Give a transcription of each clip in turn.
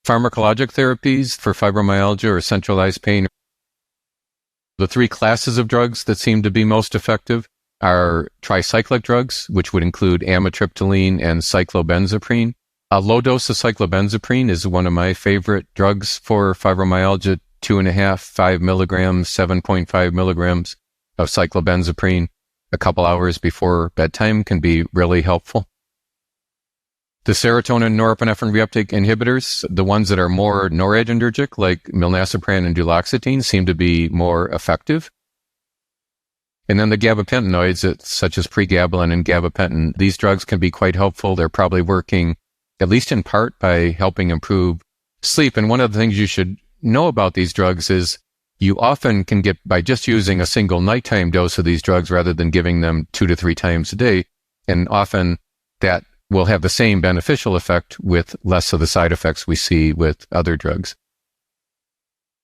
Pharmacologic therapies for fibromyalgia or centralized pain. The three classes of drugs that seem to be most effective are tricyclic drugs, which would include amitriptyline and cyclobenzaprine. A low dose of cyclobenzaprine is one of my favorite drugs for fibromyalgia, 2.5, 5 milligrams, 7.5 milligrams of cyclobenzaprine a couple hours before bedtime can be really helpful. The serotonin norepinephrine reuptake inhibitors, the ones that are more noradrenergic, like milnacipran and duloxetine, seem to be more effective. And then the gabapentinoids, such as pregabalin and gabapentin, these drugs can be quite helpful. They're probably working, at least in part, by helping improve sleep. And one of the things you should know about these drugs is you often can get, by just using a single nighttime dose of these drugs rather than giving them 2 to 3 times a day, and often that will have the same beneficial effect with less of the side effects we see with other drugs.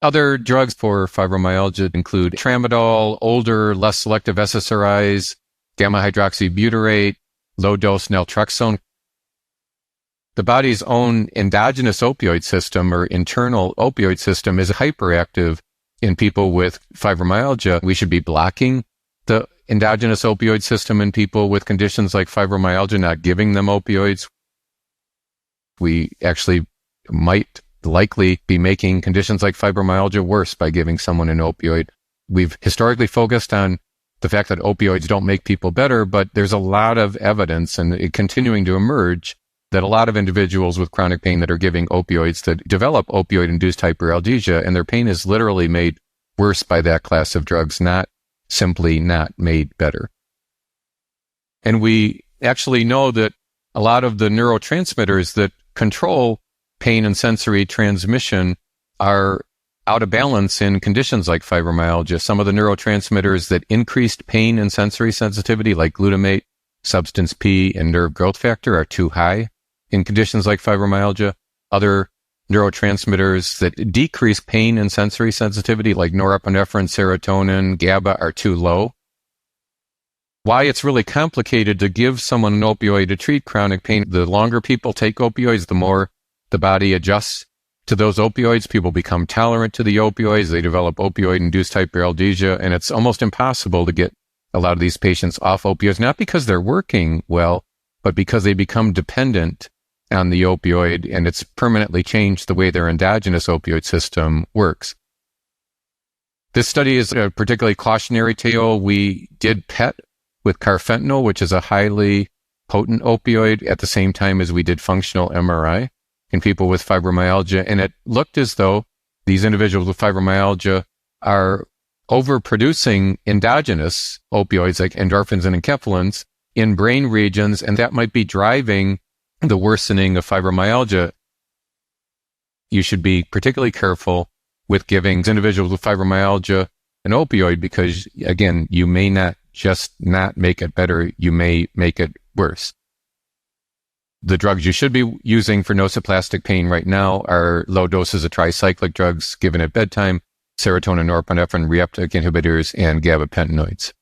Other drugs for fibromyalgia include tramadol, older, less selective SSRIs, gamma-hydroxybutyrate, low-dose naltrexone. The body's own endogenous opioid system or internal opioid system is hyperactive in people with fibromyalgia. We should be blocking the endogenous opioid system in people with conditions like fibromyalgia, not giving them opioids. We actually might likely be making conditions like fibromyalgia worse by giving someone an opioid. We've historically focused on the fact that opioids don't make people better, but there's a lot of evidence and it continuing to emerge that a lot of individuals with chronic pain that are giving opioids that develop opioid-induced hyperalgesia, and their pain is literally made worse by that class of drugs, not simply not made better. And we actually know that a lot of the neurotransmitters that control pain and sensory transmission are out of balance in conditions like fibromyalgia. Some of the neurotransmitters that increased pain and sensory sensitivity, like glutamate, substance P, and nerve growth factor, are too high in conditions like fibromyalgia. Other neurotransmitters that decrease pain and sensory sensitivity, like norepinephrine, serotonin, GABA, are too low. Why it's really complicated to give someone an opioid to treat chronic pain. The longer people take opioids, the more the body adjusts to those opioids. People become tolerant to the opioids. They develop opioid-induced hyperalgesia, and it's almost impossible to get a lot of these patients off opioids, not because they're working well, but because they become dependent on the opioid, and it's permanently changed the way their endogenous opioid system works. This study is a particularly cautionary tale. We did PET with carfentanil, which is a highly potent opioid, at the same time as we did functional MRI in people with fibromyalgia, and it looked as though these individuals with fibromyalgia are overproducing endogenous opioids like endorphins and enkephalins in brain regions, and that might be driving the worsening of fibromyalgia. You should be particularly careful with giving individuals with fibromyalgia an opioid because, again, you may not just not make it better, you may make it worse. The drugs you should be using for nociplastic pain right now are low doses of tricyclic drugs given at bedtime, serotonin norepinephrine reuptake inhibitors, and gabapentinoids.